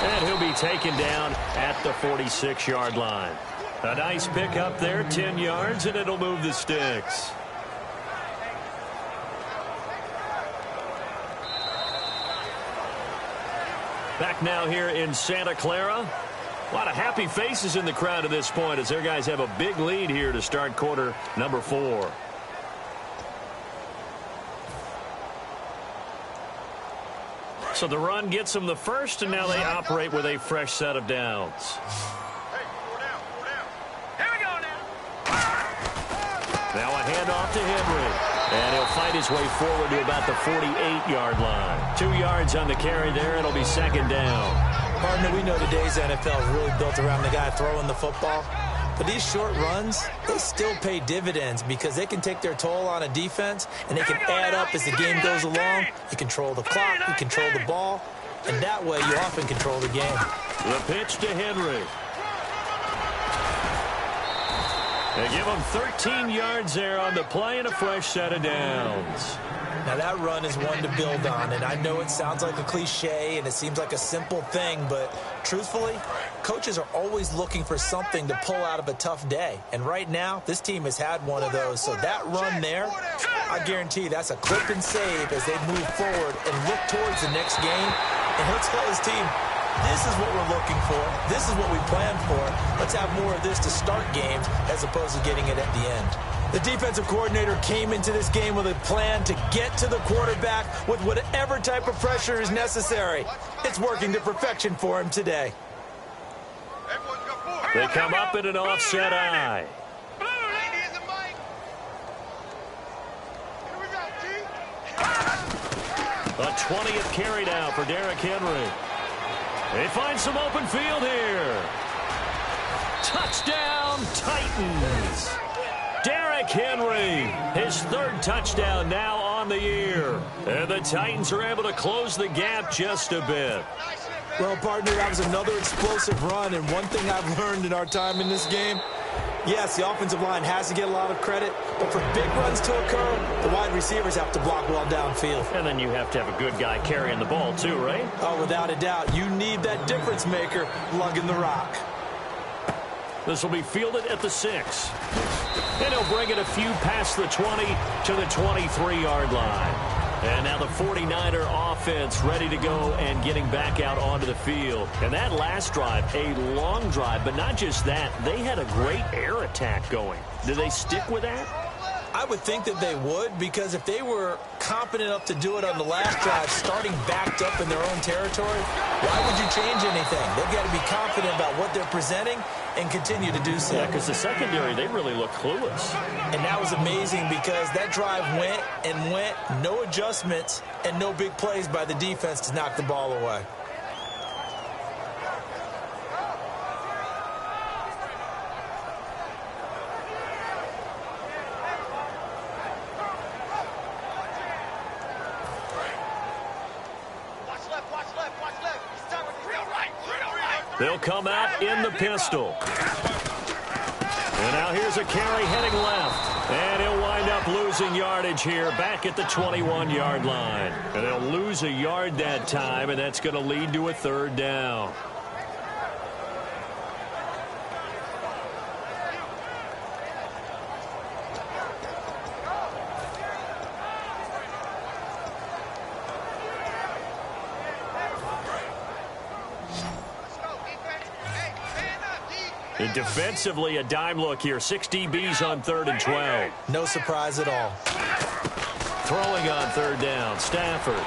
And he'll be taken down at the 46-yard line. A nice pick up there, 10 yards, and it'll move the sticks. Back now here in Santa Clara. A lot of happy faces in the crowd at this point as their guys have a big lead here to start quarter number 4. So the run gets them the first, and now they operate with a fresh set of downs. Hey, 4 down, 4 down. Here we go now. Now a handoff to Henry. And he'll fight his way forward to about the 48-yard line. 2 yards on the carry there. It'll be second down. Partner, we know today's NFL is really built around the guy throwing the football. But these short runs, they still pay dividends because they can take their toll on a defense, and they can add up as the game goes along. You control the clock, you control the ball, and that way you often control the game. The pitch to Henry. They give him 13 yards there on the play and a fresh set of downs. Now that run is one to build on, and I know it sounds like a cliche and it seems like a simple thing, but truthfully, coaches are always looking for something to pull out of a tough day. And right now, this team has had one of those. So that run there, I guarantee that's a clip and save as they move forward and look towards the next game. And he'll tell his team, this is what we're looking for. This is what we planned for. Let's have more of this to start games as opposed to getting it at the end. The defensive coordinator came into this game with a plan to get to the quarterback with whatever type of pressure is necessary. It's working to perfection for him today. They come up in an offset eye. A 20th carry now for Derrick Henry. They find some open field here. Touchdown, Titans. Derrick Henry, his 3rd touchdown now on the year. And the Titans are able to close the gap just a bit. Well, partner, that was another explosive run, and one thing I've learned in our time in this game, yes, the offensive line has to get a lot of credit, but for big runs to occur, the wide receivers have to block well downfield. And then you have to have a good guy carrying the ball too, right? Oh, without a doubt. You need that difference maker lugging the rock. This will be fielded at the 6. And he'll bring it a few past the 20 to the 23-yard line. And now the 49er offense ready to go and getting back out onto the field. And that last drive, a long drive, but not just that. They had a great air attack going. Do they stick with that? I would think that they would, because if they were competent enough to do it on the last drive, starting backed up in their own territory, why would you change anything? They've got to be confident about what they're presenting and continue to do so. Yeah, because the secondary, they really look clueless. And that was amazing because that drive went and went, no adjustments and no big plays by the defense to knock the ball away. They'll come out in the pistol. And now here's a carry heading left. And he'll wind up losing yardage here back at the 21-yard line. And they'll lose a yard that time, and that's going to lead to a 3rd down. And defensively, a dime look here. 6 DBs on 3rd and 12. No surprise at all. Throwing on 3rd down, Stafford.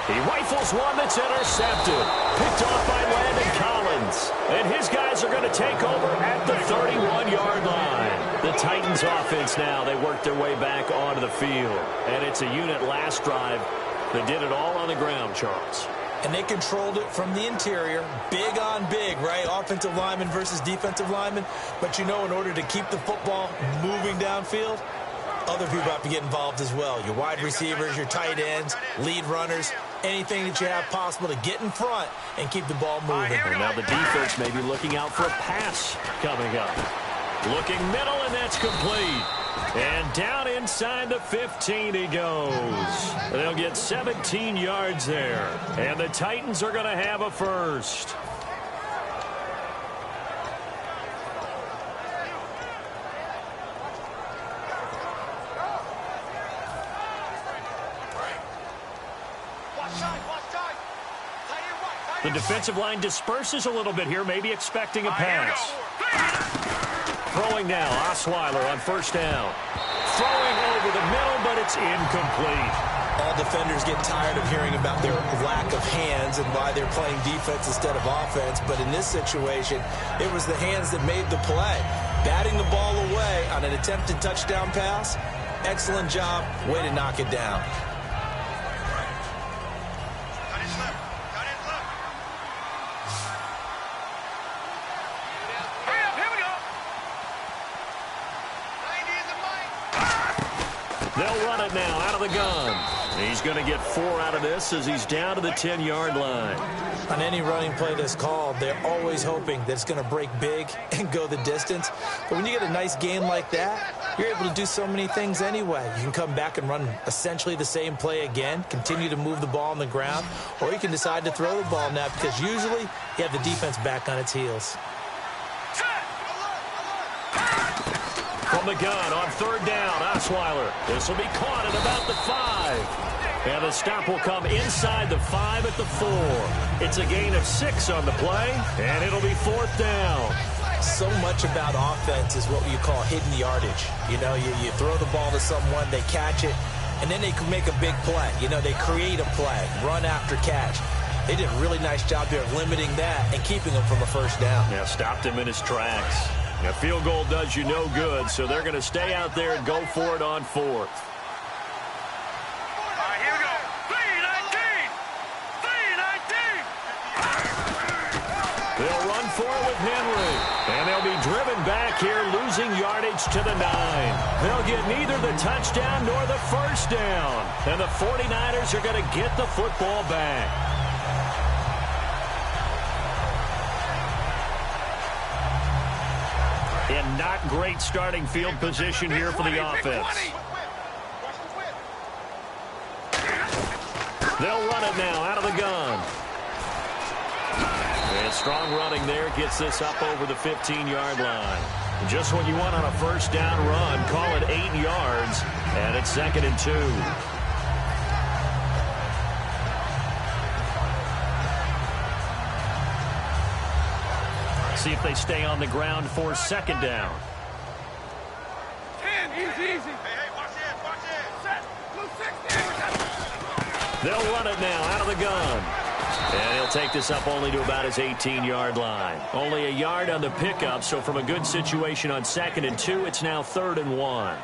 He rifles one that's intercepted. Picked off by Landon Collins. And his guys are going to take over at the 31-yard line. The Titans offense now, they work their way back onto the field. And it's a unit last drive that did it all on the ground, Charles. And they controlled it from the interior, big on big, right? Offensive lineman versus defensive lineman. But, you know, in order to keep the football moving downfield, other people have to get involved as well. Your wide receivers, your tight ends, lead runners, anything that you have possible to get in front and keep the ball moving. And now the defense may be looking out for a pass coming up. Looking middle, and that's complete. And down inside the 15 he goes. They'll get 17 yards there. And the Titans are going to have a first. The defensive line disperses a little bit here, maybe expecting a pass. Throwing now, Osweiler on first down. Throwing over the middle, but it's incomplete. All defenders get tired of hearing about their lack of hands and why they're playing defense instead of offense. But in this situation, it was the hands that made the play. Batting the ball away on an attempted touchdown pass. Excellent job. Way to knock it down. They'll run it now out of the gun. He's going to get 4 out of this as he's down to the 10-yard line. On any running play that's called, they're always hoping that it's going to break big and go the distance. But when you get a nice game like that, you're able to do so many things anyway. You can come back and run essentially the same play again, continue to move the ball on the ground, or you can decide to throw the ball now because usually you have the defense back on its heels. From the gun on third down, Osweiler. This will be caught at about the 5. And the stop will come inside the 5 at the 4. It's a gain of 6 on the play, and it'll be 4th down. So much about offense is what you call hidden yardage. You know, you throw the ball to someone, they catch it, and then they can make a big play. You know, they create a play, run after catch. They did a really nice job there of limiting that and keeping him from a first down. Yeah, stopped him in his tracks. A field goal does you no good, so they're going to stay out there and go for it on 4th. All right, here we go. 3-19! 3-19! They'll run for it with Henry. And they'll be driven back here, losing yardage to the 9. They'll get neither the touchdown nor the first down. And the 49ers are going to get the football back. And not great starting field position here for the offense. They'll run it now out of the gun. And strong running there gets this up over the 15-yard line. Just what you want on a first down run. Call it 8 yards. And it's 2nd and 2. See if they stay on the ground for 2nd down. 10, easy. Hey, watch it. Set, blue 60. They'll run it now out of the gun. And he'll take this up only to about his 18-yard line. Only a yard on the pickup, so from a good situation on 2nd and 2, it's now 3rd and 1.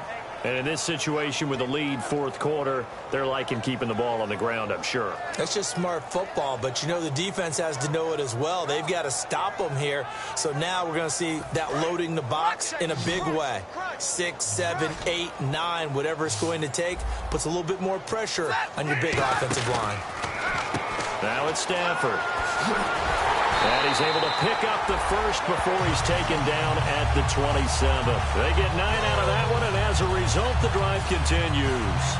And in this situation with a lead 4th quarter, they're liking keeping the ball on the ground, I'm sure. That's just smart football, but you know the defense has to know it as well. They've got to stop them here. So now we're going to see that loading the box in a big way. 6, 7, 8, 9, whatever it's going to take, puts a little bit more pressure on your big offensive line. Now it's Stafford. And he's able to pick up the first before he's taken down at the 27th. They get 9 out of that one, and as a result, the drive continues.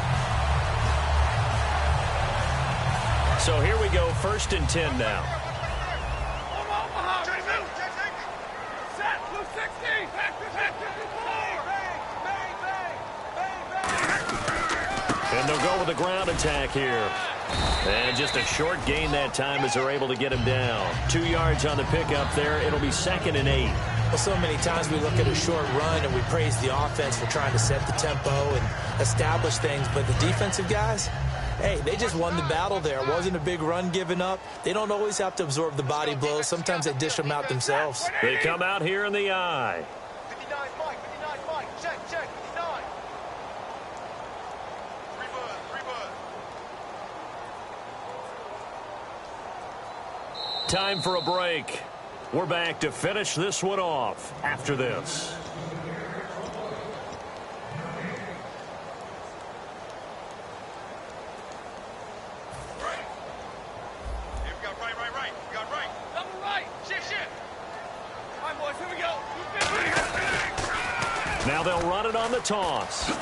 So here we go, 1st and 10 now. Set, blue 60. And they'll go with the ground attack here. And just a short gain that time as they're able to get him down. 2 yards on the pickup there. It'll be 2nd and 8. Well, so many times we look at a short run and we praise the offense for trying to set the tempo and establish things. But the defensive guys, hey, they just won the battle there. It wasn't a big run given up. They don't always have to absorb the body blows. Sometimes they dish them out themselves. They come out here in the eye. 59 Mike, check, 59. Time for a break. We're back to finish this one off after this. Right. Here we got right. We got right. Double right. Shift. All right, boys, here we go. Now they'll run it on the toss.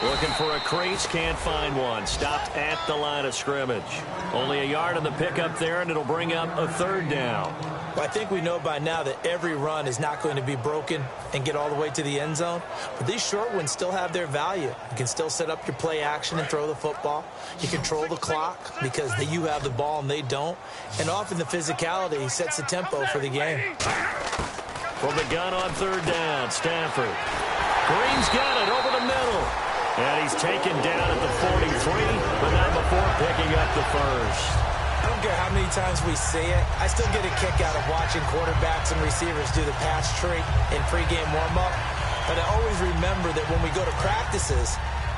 Looking for a crease, can't find one. Stopped at the line of scrimmage. Only a yard on the pickup there, and it'll bring up a 3rd down. Well, I think we know by now that every run is not going to be broken and get all the way to the end zone. But these short ones still have their value. You can still set up your play action and throw the football. You control the clock because you have the ball and they don't. And often the physicality sets the tempo for the game. From the gun on third down, Stafford. Green's got it over the middle. And he's taken down at the 43, but not before picking up the first. I don't care how many times we see it. I still get a kick out of watching quarterbacks and receivers do the pass tree in pregame warm-up. But I always remember that when we go to practices,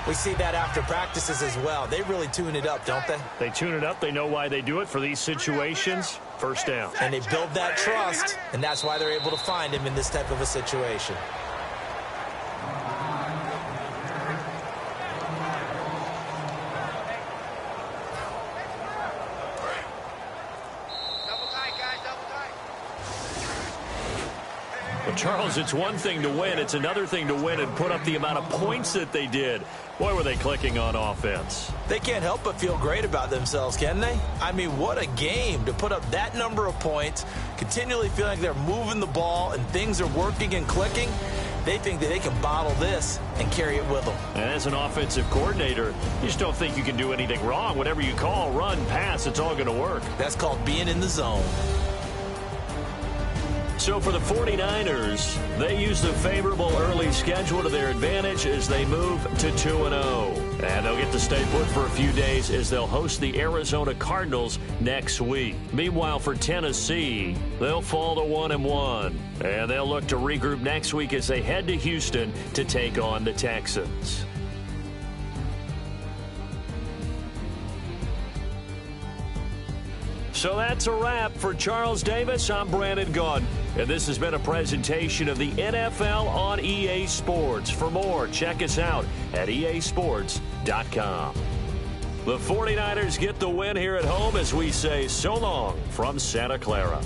we see that after practices as well. They really tune it up, don't they? They tune it up. They know why they do it for these situations. First down. And they build that trust, and that's why they're able to find him in this type of a situation. Well, Charles, it's one thing to win. It's another thing to win and put up the amount of points that they did. Boy, were they clicking on offense. They can't help but feel great about themselves, can they? I mean, what a game to put up that number of points, continually feeling like they're moving the ball and things are working and clicking. They think that they can bottle this and carry it with them. And as an offensive coordinator, you just don't think you can do anything wrong. Whatever you call, run, pass, it's all going to work. That's called being in the zone. So for the 49ers, they use the favorable early schedule to their advantage as they move to 2-0. And they'll get to stay put for a few days as they'll host the Arizona Cardinals next week. Meanwhile, for Tennessee, they'll fall to 1-1. And they'll look to regroup next week as they head to Houston to take on the Texans. So that's a wrap. For Charles Davis, I'm Brandon Gaudin. And this has been a presentation of the NFL on EA Sports. For more, check us out at easports.com. The 49ers get the win here at home as we say so long from Santa Clara.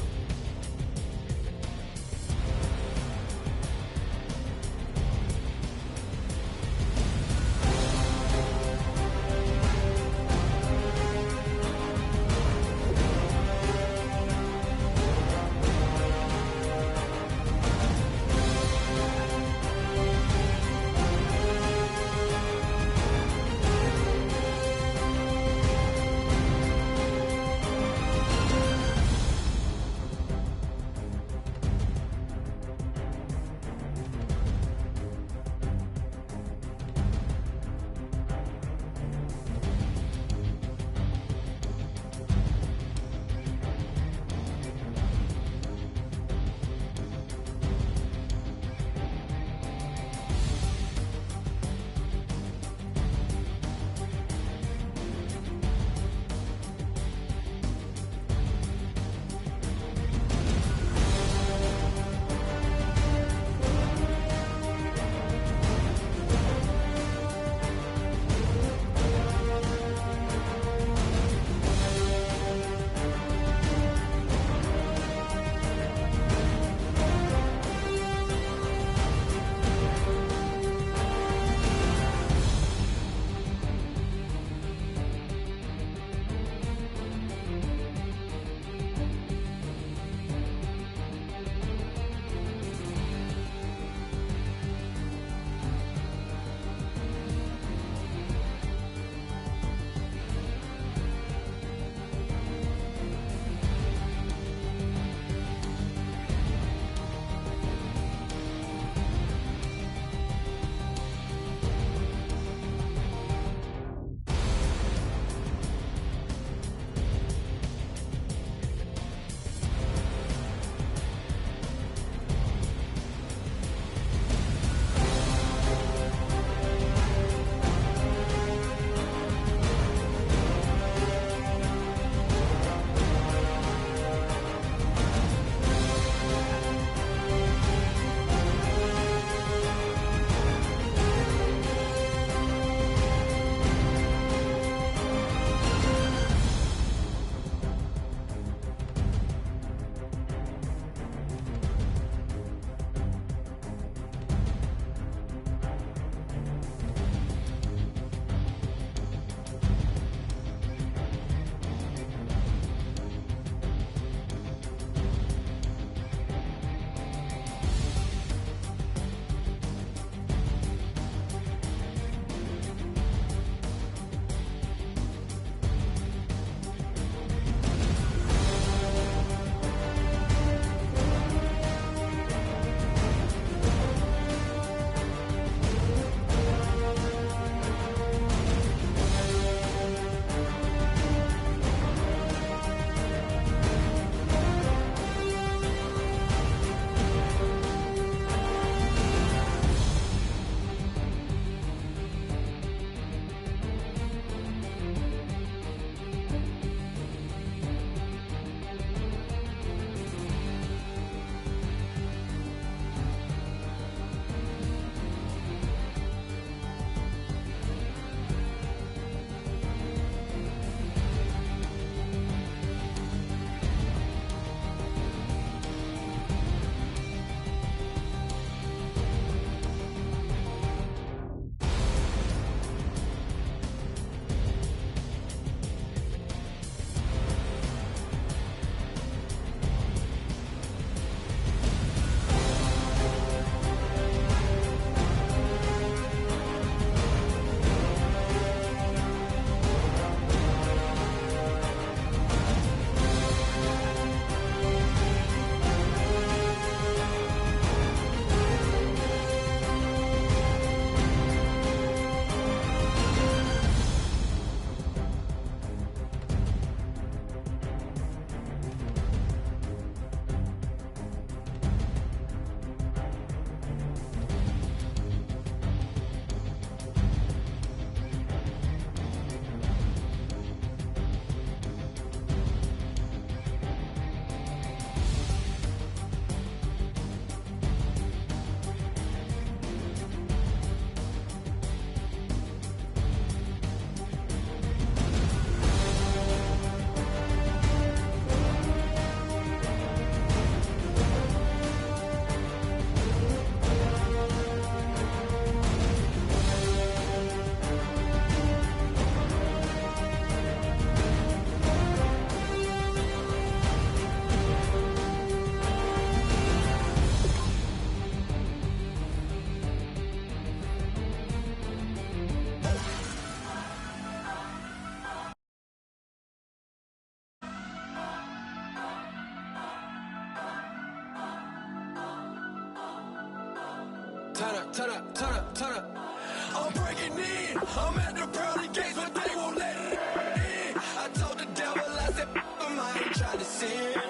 Turn up, turn up, turn up, turn up. I'm breaking in. I'm at the pearly gates, but they won't let it in. I told the devil, I said, I ain't trying to sin.